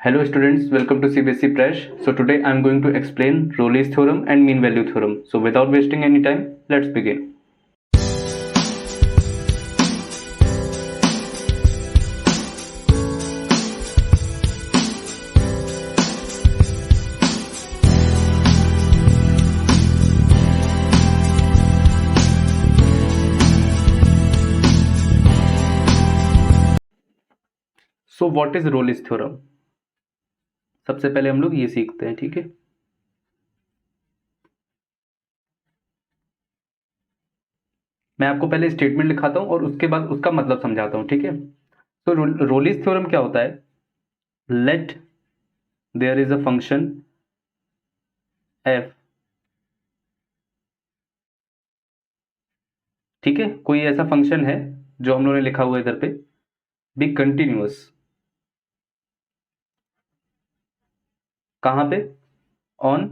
Hello students, welcome to CBSE Presh. So today I am going to explain Rowley's theorem and mean value theorem. So without wasting any time, let's begin. So what is Rowley's theorem? सबसे पहले हम लोग ये सीखते हैं, ठीक है। मैं आपको पहले स्टेटमेंट लिखाता हूं और उसके बाद उसका मतलब समझाता हूं, ठीक है। तो रोलीज थ्योरम क्या होता है? Let there is a function F, ठीक है। कोई ऐसा फंक्शन है जो हम लोगों ने लिखा हुआ है इधर पे, बी कंटिन्यूअस। कहां पे? On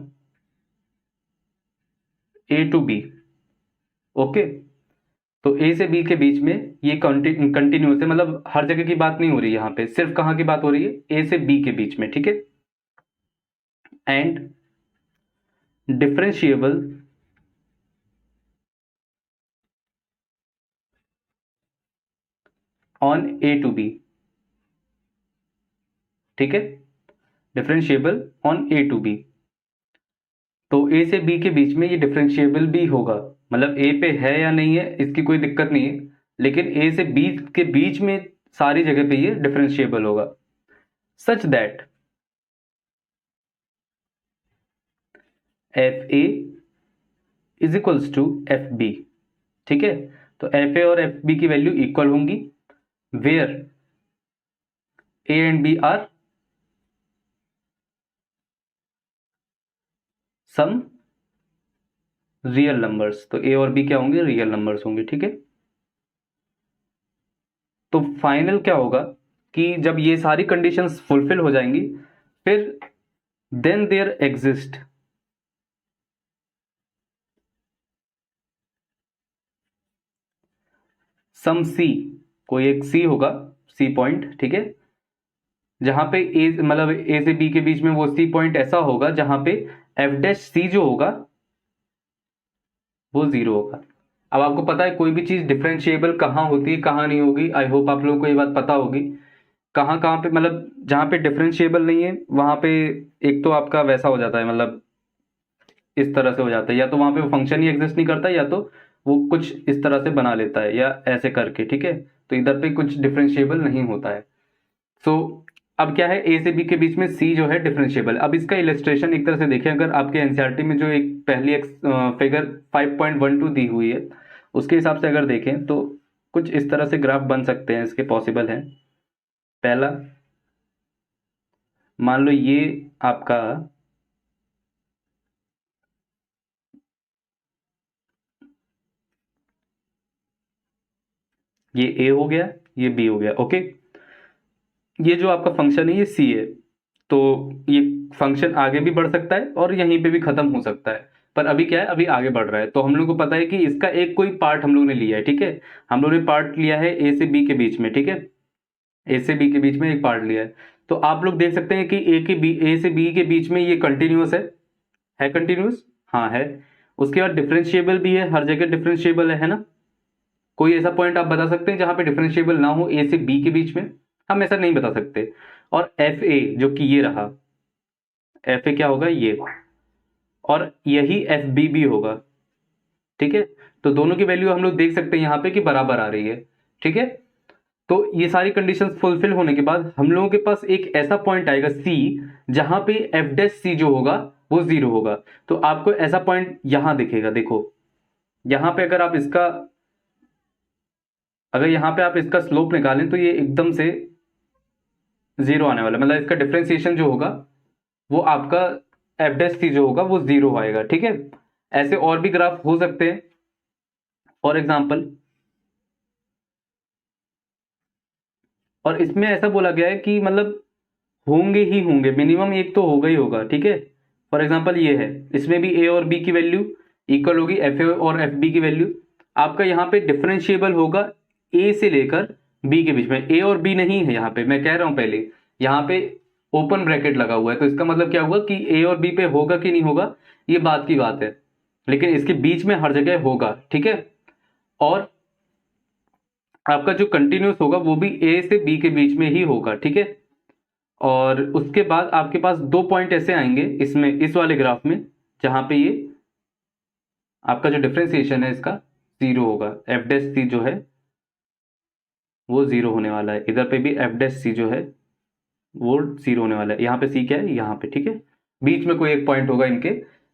A to B, okay. तो ए से बी के बीच में ये कंटिन्यूअस है, मतलब हर जगह की बात नहीं हो रही है, यहां पे सिर्फ कहां की बात हो रही है? ए से बी के बीच में, ठीक है। And differentiable on A to B, ठीक है। Differentiable on A to B, तो ए से बी के बीच में ये डिफरेंशिएबल भी होगा, मतलब ए पे है या नहीं है इसकी कोई दिक्कत नहीं है, लेकिन ए से बी के बीच में सारी जगह पे ये डिफरेंशिएबल होगा, such that F A is equals to F B, ठीक है। तो एफ ए और एफ बी की वैल्यू इक्वल होंगी, where A and B are some real numbers. तो ए और बी क्या होंगे? रियल नंबर्स होंगे, ठीक है। तो फाइनल क्या होगा कि जब ये सारी कंडीशंस फुलफिल हो जाएंगी, फिर देन देयर एग्जिस्ट सम सी, कोई एक सी होगा, सी पॉइंट, ठीक है। जहां पे ए, मतलब ए से बी के बीच में वो सी पॉइंट ऐसा होगा जहां पे एफ डैश सी जो होगा वो जीरो होगा। अब आपको पता है कोई भी चीज डिफरेंशिएबल कहाँ होती है, कहाँ नहीं होगी। आई होप आप लोगों को ये बात पता होगी। कहाँ कहाँ पे, मतलब जहां पे डिफरेंशिएबल नहीं है वहां पे एक तो आपका वैसा हो जाता है, मतलब इस तरह से हो जाता है, या तो वहां पे वो फंक्शन ही एग्जिस्ट नहीं करता, या तो वो कुछ इस तरह से बना लेता है, या ऐसे करके, ठीक है। तो इधर पे कुछ डिफरेंशिएबल नहीं होता है। सो अब क्या है, ए से बी के बीच में सी जो है डिफरेंशिएबल। अब इसका इलस्ट्रेशन एक तरह से देखें, अगर आपके एनसीईआरटी में जो एक पहली फिगर 5.12 दी हुई है उसके हिसाब से अगर देखें तो कुछ इस तरह से ग्राफ बन सकते हैं, इसके पॉसिबल हैं। पहला, मान लो ये आपका ये ए हो गया, ये बी हो गया, ओके। ये जो आपका फंक्शन है ये सी है, तो ये फंक्शन आगे भी बढ़ सकता है और यहीं पे भी खत्म हो सकता है, पर अभी क्या है, अभी आगे बढ़ रहा है। तो हम लोग को पता है कि इसका एक कोई पार्ट हम लोग ने लिया है, ठीक है। हम लोग ने पार्ट लिया है ए से बी के बीच में, ठीक है। ए से बी के बीच में एक पार्ट लिया है। तो आप लोग देख सकते हैं कि ए से बी के बीच में ये कंटिन्यूअस है कंटिन्यूअस? हाँ है। उसके बाद डिफरेंशिएबल भी है, हर जगह डिफरेंशिएबल है ना। कोई ऐसा पॉइंट आप बता सकते हैं जहां पे डिफरेंशिएबल ना हो ए से बी के बीच में? हम ऐसा नहीं बता सकते। और एफ ए जो कि ये रहा, एफ ए क्या होगा? ये, और यही एफ बी भी होगा, ठीक है। तो दोनों की वैल्यू हम लोग देख सकते हैं यहाँ पे कि बराबर आ रही है, ठीक है। तो ये सारी कंडीशंस फुलफिल होने के बाद हम लोगों के पास एक ऐसा पॉइंट आएगा सी, जहां पे एफ डैश सी जो होगा वो जीरो होगा। तो आपको ऐसा पॉइंट यहां दिखेगा, देखो यहां पे अगर यहां पे आप इसका स्लोप निकालें तो ये एकदम से जीरो आने वाला है, मतलब इसका डिफरेंशिएशन जो होगा वो आपका एफ डैश सी जो होगा वो जीरो आएगा, ठीक है। ऐसे और भी ग्राफ हो सकते हैं। फॉर एग्जाम्पल, और इसमें ऐसा बोला गया है कि मतलब होंगे ही होंगे, मिनिमम एक तो होगा ही होगा, ठीक है। फॉर एग्जाम्पल ये है, इसमें भी ए और बी की वैल्यू इक्वल होगी, एफ ए और एफ बी की वैल्यू। आपका यहाँ पे डिफरेंशिएबल होगा ए से लेकर बी के बीच में, ए और बी नहीं है यहाँ पे, मैं कह रहा हूं पहले। यहाँ पे ओपन ब्रैकेट लगा हुआ है, तो इसका मतलब क्या हुआ कि ए और बी पे होगा कि नहीं होगा, ये बात की बात है, लेकिन इसके बीच में हर जगह होगा, ठीक है। और आपका जो कंटिन्यूस होगा वो भी ए से बी के बीच में ही होगा, ठीक है। और उसके बाद आपके पास 2 पॉइंट ऐसे आएंगे इसमें, इस वाले ग्राफ में, जहां पे ये आपका जो डिफरेंशिएशन है इसका 0 होगा, एफ डैश सी जो है वो 0 होने वाला है, इधर पे भी एफ डैश सी जो है वो 0 होने वाला है। यहाँ पे सी क्या है, यहाँ पे, ठीक है। बीच में कोई एक पॉइंट होगा इनके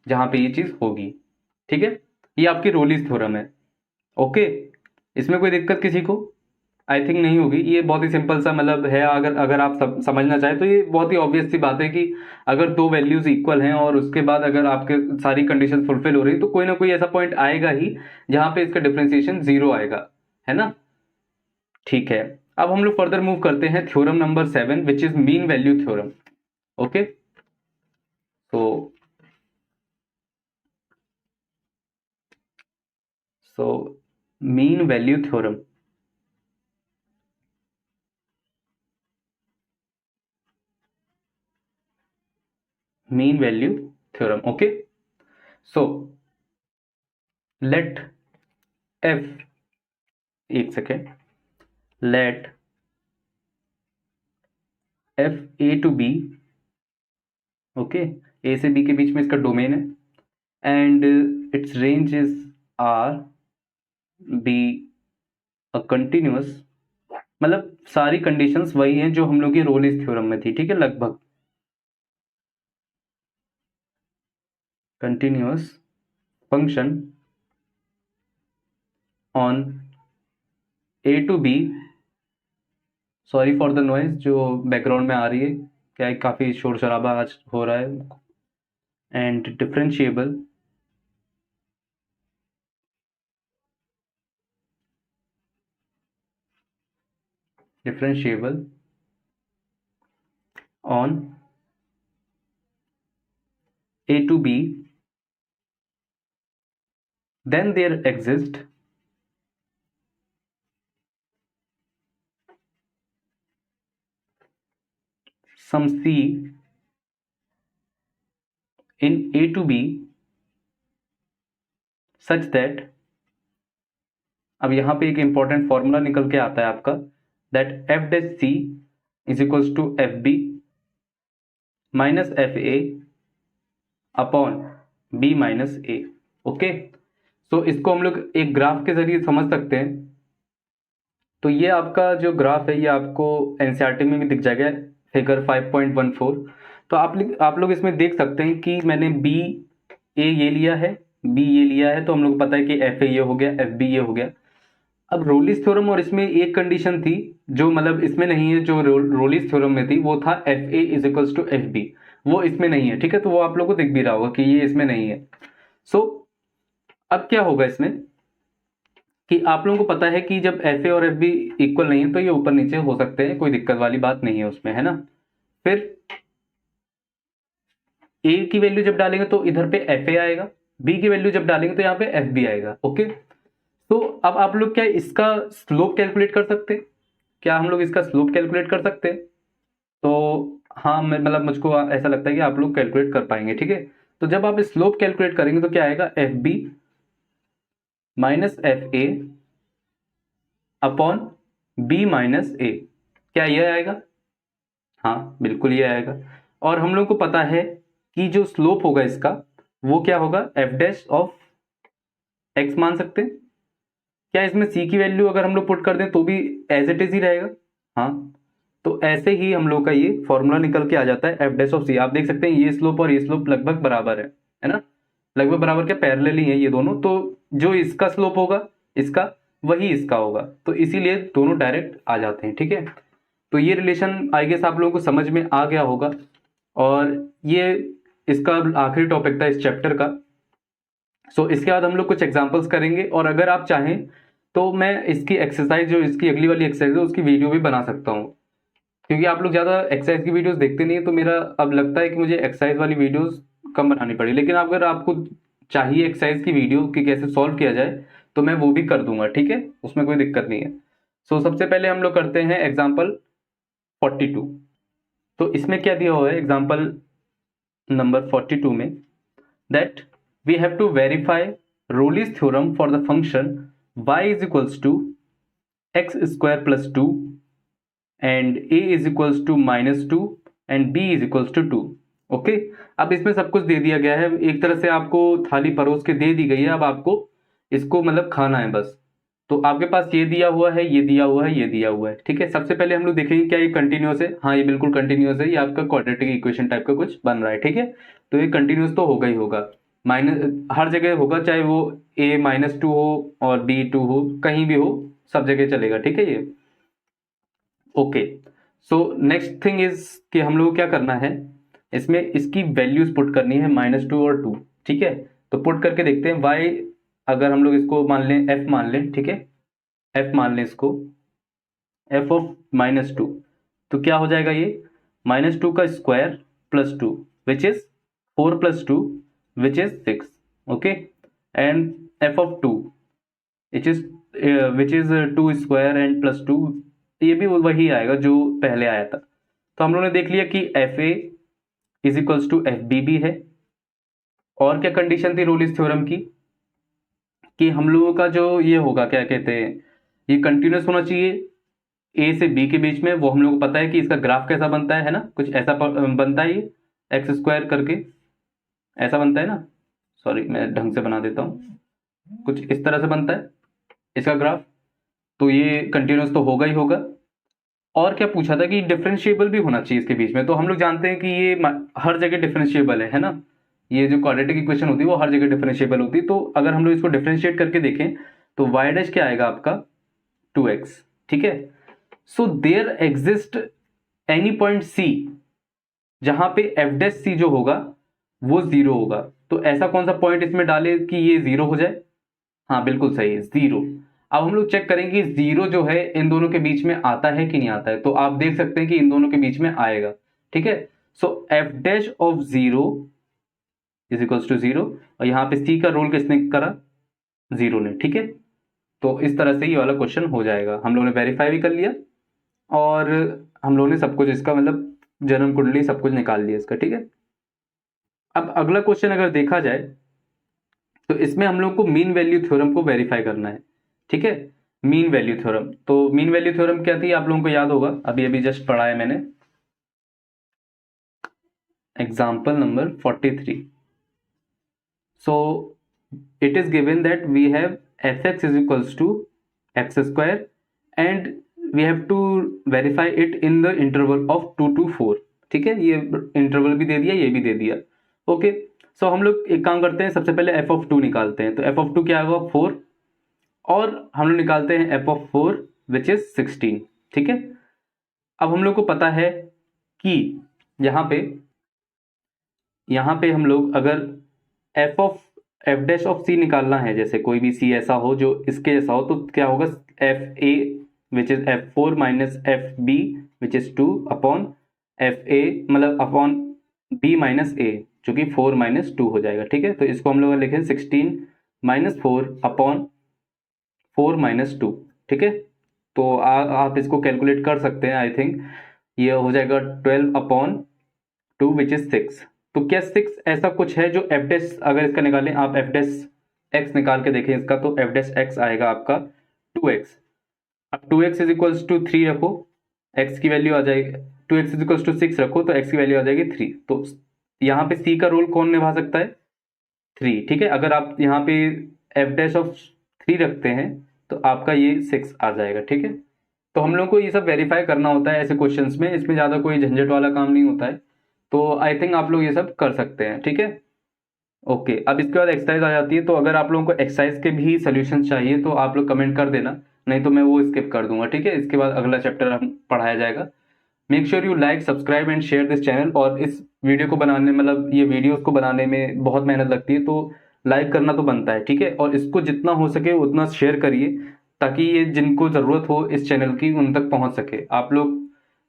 जहां पे ये चीज होगी, ठीक है। ये आपकी रोलिस थ्योरम है, ओके। इसमें कोई दिक्कत किसी को? आई थिंक नहीं होगी। ये बहुत ही सिंपल सा मतलब है, अगर अगर आप समझना चाहें तो ये बहुत ही ऑब्वियस सी बात है कि अगर दो वैल्यूज इक्वल हैं और उसके बाद अगर आपके सारी कंडीशन फुलफिल हो रही तो कोई ना कोई ऐसा पॉइंट आएगा ही जहां पे इसका डिफरेंशिएशन 0 आएगा, है ना। ठीक है, अब हम लोग फर्दर मूव करते हैं theorem number 7 which is mean value theorem, okay. So mean value theorem, mean value theorem, okay। So let f, एक second, let f a to b, okay, a से b के बीच में इसका डोमेन है and it's range is r be a continuous, मतलब सारी conditions वही हैं जो हम लोग की रोलिस थ्योरम में थी, ठीक है, लगभग continuous function on a to b, sorry for the noise जो बैकग्राउंड में आ रही है, क्या है काफ़ी शोर शराबा आज हो रहा है, and differentiable on a to b, then there exist some c in a to b such that, अब यहां पे एक इंपॉर्टेंट फॉर्मूला निकल के आता है आपका, that F dash C is equals to F B minus F A upon B minus A, okay. So इसको हम लोग एक ग्राफ के जरिए समझ सकते हैं। तो ये आपका जो ग्राफ है ये आपको एनसीईआरटी में भी दिख जाएगा, फिगर 5.14। तो आप लोग इसमें देख सकते हैं कि मैंने बी ए ये लिया है, बी ये लिया है, तो हम लोग को पता है कि एफ ए ये हो गया, एफ बी ये हो गया। अब रोलिस थ्योरम और इसमें एक कंडीशन थी जो मतलब इसमें नहीं है, जो रोलिस थ्योरम में थी वो था F A is equals to F B, वो इसमें नहीं है, ठीक है। तो वो आप लोग को दिख भी रहा होगा कि ये इसमें नहीं है। सो अब क्या होगा इसमें कि आप लोगों को पता है कि जब एफ ए और एफ बी इक्वल नहीं है तो ये ऊपर नीचे हो सकते हैं, कोई दिक्कत वाली बात नहीं है उसमें, है ना। फिर ए की वैल्यू जब डालेंगे तो इधर पे एफ ए आएगा, बी की वैल्यू जब डालेंगे तो यहाँ पे एफ बी आएगा, ओके। तो अब आप लोग क्या इसका स्लोप कैलकुलेट कर सकते हैं? क्या हम लोग इसका स्लोप कैलकुलेट कर सकते हैं? तो हाँ, मैं मतलब मुझको ऐसा लगता है कि आप लोग कैलकुलेट कर पाएंगे, ठीक है। तो जब आप स्लोप कैलकुलेट करेंगे तो क्या आएगा, F B minus F A upon B minus A, क्या ये आएगा? हाँ बिल्कुल ये आएगा। और हम लोग को पता है कि जो स्लोप होगा इसका वो क्या होगा, एफ डैश ऑफ एक्स मान सकते हैं। क्या इसमें सी की वैल्यू अगर हम लोग पुट कर दें तो भी एज इट इज ही रहेगा? हाँ, तो ऐसे ही हम लोग का ये फॉर्मूला निकल के आ जाता है एफ डैश ऑफ सी। आप देख सकते हैं ये स्लोप और ये स्लोप लगभग बराबर है ना, लगभग बराबर, क्या पैरेलल ही है ये दोनों। तो जो इसका स्लोप होगा इसका वही इसका होगा, तो इसीलिए दोनों डायरेक्ट आ जाते हैं, ठीक है। तो ये रिलेशन आई गेस आप लोगों को समझ में आ गया होगा। और ये इसका आखिरी टॉपिक था इस चैप्टर का। सो इसके बाद हम लोग कुछ एग्जांपल्स करेंगे, और अगर आप चाहें तो मैं इसकी एक्सरसाइज, जो इसकी अगली वाली एक्सरसाइज है उसकी वीडियो भी बना सकता हूँ, क्योंकि आप लोग ज़्यादा एक्सरसाइज की वीडियोस देखते नहीं है, तो मेरा अब लगता है कि मुझे एक्सरसाइज वाली वीडियोस कम बनानी पड़ी। लेकिन अगर आपको चाहिए एक्सरसाइज की वीडियो कि कैसे सॉल्व किया जाए तो मैं वो भी कर दूंगा, ठीक है, उसमें कोई दिक्कत नहीं है। सो सबसे पहले हम लोग करते हैं एग्जाम्पल 42। तो इसमें क्या दिया हुआ है एग्जाम्पल नंबर 42 में, that we have to verify Rolle's theorem for the function y is equals to X square plus 2 and a is equals to -2 and b is equals to 2। Okay, अब इसमें सब कुछ दे दिया गया है, एक तरह से आपको थाली परोस के दे दी गई है, अब आपको इसको मतलब खाना है बस। तो आपके पास ये दिया हुआ है, ये दिया हुआ है, ये दिया हुआ है, ठीक है। सबसे पहले हम लोग देखेंगे क्या ये कंटिन्यूअस है। हाँ, ये बिल्कुल कंटिन्यूअस है, ये आपका क्वाड्रेटिक इक्वेशन टाइप का कुछ बन रहा है, ठीक है। तो ये कंटिन्यूअस तो होगा ही होगा, माइनस हर जगह होगा, चाहे वो a -2 हो और b 2 हो, कहीं भी हो सब जगह चलेगा, ठीक है ये। Okay, so next thing is कि हम लोग को क्या करना है, इसमें इसकी वैल्यूज पुट करनी है -2 और 2, ठीक है। तो पुट करके देखते हैं y, अगर हम लोग इसको मान लें f मान लें, ठीक है, f मान लें इसको, f ऑफ -2, तो क्या हो जाएगा ये -2 का square plus 2 which is 4 plus 2 which is 6, okay, and f of 2 which is 2 square and plus 2, ये भी वही आएगा जो पहले आया था। तो हम लोगों ने देख लिया कि F A is equals to F B भी है। और क्या कंडीशन थी रोलिस थ्योरम की, कि हम लोगों का जो ये होगा क्या कहते हैं, ये कंटिन्यूस होना चाहिए ए से बी के बीच में। वो हम लोग को पता है कि इसका ग्राफ कैसा बनता है ना, कुछ ऐसा बनता है, ये एक्स स्क्वायर करके ऐसा बनता है ना, सॉरी मैं ढंग से बना देता हूँ, कुछ इस तरह से बनता है इसका ग्राफ। तो ये कंटिन्यूस तो होगा ही होगा। और क्या पूछा था कि डिफरेंशिएबल भी होना चाहिए इसके बीच में। तो हम लोग जानते हैं कि ये हर जगह डिफरेंशिएबल है ना, ये जो क्वाड्रेटिक इक्वेशन होती है वो हर जगह डिफरेंशिएबल होती है। तो अगर हम लोग इसको डिफरेंशिएट करके देखें तो वाई डैश क्या आएगा आपका 2x, ठीक है। So there exist any point c जहां पे एफ डैश सी जो होगा वो 0 होगा। तो ऐसा कौन सा पॉइंट इसमें डाले कि ये 0 हो जाए, हाँ बिल्कुल सही है 0। अब हम लोग चेक करेंगे 0 जो है इन दोनों के बीच में आता है कि नहीं आता है। तो आप देख सकते हैं कि इन दोनों के बीच में आएगा, ठीक है। So F dash of 0 is equals to 0, और यहाँ पे सी का रोल किसने करा, 0 ने, ठीक है। तो इस तरह से ये वाला क्वेश्चन हो जाएगा। हम लोगों ने वेरीफाई भी कर लिया और हम लोगों ने सब कुछ इसका मतलब जन्म कुंडली सब कुछ निकाल लिया इसका, ठीक है। अब अगला क्वेश्चन अगर देखा जाए तो इसमें हम लोग को मीन वैल्यू थ्योरम को वेरीफाई करना है, ठीक है। मीन वैल्यू थ्योरम, तो मीन वैल्यू थ्योरम क्या थी आप लोगों को याद होगा, अभी अभी जस्ट पढ़ा है मैंने, example number 43। So it is given that we have F X is equals to X square and we have to verify it in the interval of 2 to 4, ठीक है। ये इंटरवल भी दे दिया, ये भी दे दिया, ओके। सो हम लोग एक काम करते हैं, सबसे पहले एफ ऑफ 2 निकालते हैं। तो एफ ऑफ 2 क्या होगा 4, और हम लोग निकालते हैं एफ ऑफ 4 विच इज 16, ठीक है। अब हम लोग को पता है कि यहाँ पे हम लोग अगर एफ डैश ऑफ सी निकालना है, जैसे कोई भी सी ऐसा हो जो इसके जैसा हो, तो क्या होगा F A which is f4 minus F B which is 2 upon F A मतलब अपॉन बी माइनस ए जो कि 4 - 2 हो जाएगा, ठीक है। तो इसको हम लोग लिखें 16 - 4 अपॉन 4 - 2, ठीक है। तो आप इसको कैलकुलेट कर सकते हैं, आई थिंक ये हो जाएगा 12 अपॉन 2 विच इज 6। तो क्या 6 ऐसा कुछ है जो एफ डैश, अगर इसका निकालें आप एफ डैश एक्स निकाल के देखें इसका, तो एफ डैश एक्स आएगा आपका 2x। अब 2x इज इक्वल्स टू 3 रखो, x की वैल्यू आ जाएगी, 2x इज इक्वल्स टू 6 रखो तो x की वैल्यू आ जाएगी 3। तो यहाँ पे c का रोल कौन निभा सकता है, 3, ठीक है। अगर आप यहाँ पे एफ डैश ऑफ 3 रखते हैं तो आपका ये 6 आ जाएगा, ठीक है। तो हम लोग को ये सब वेरीफाई करना होता है ऐसे क्वेश्चंस में, इसमें ज़्यादा कोई झंझट वाला काम नहीं होता है। तो आई थिंक आप लोग ये सब कर सकते हैं, ठीक है। ओके, अब इसके बाद एक्सरसाइज आ जाती है। तो अगर आप लोगों को एक्सरसाइज के भी सोल्यूशन चाहिए तो आप लोग कमेंट कर देना, नहीं तो मैं वो स्किप कर दूंगा, ठीक है। इसके बाद अगला चैप्टर हम पढ़ाया जाएगा। Make sure you like, subscribe and share this channel. और इस वीडियो को बनाने मतलब ये वीडियोस को बनाने में बहुत मेहनत लगती है, तो लाइक करना तो बनता है, ठीक है। और इसको जितना हो सके उतना शेयर करिए ताकि ये जिनको ज़रूरत हो इस चैनल की उन तक पहुंच सके। आप लोग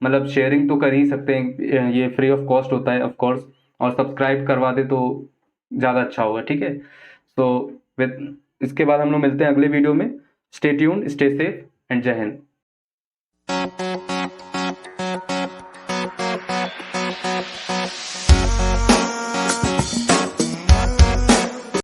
मतलब शेयरिंग तो कर ही सकते हैं, ये फ्री ऑफ कॉस्ट होता है ऑफ कोर्स, और सब्सक्राइब करवा दे तो ज़्यादा अच्छा होगा, ठीक है। सो विद इसके बाद हम लोग मिलते हैं अगले वीडियो में। Stay tuned, stay safe and जय हिंद।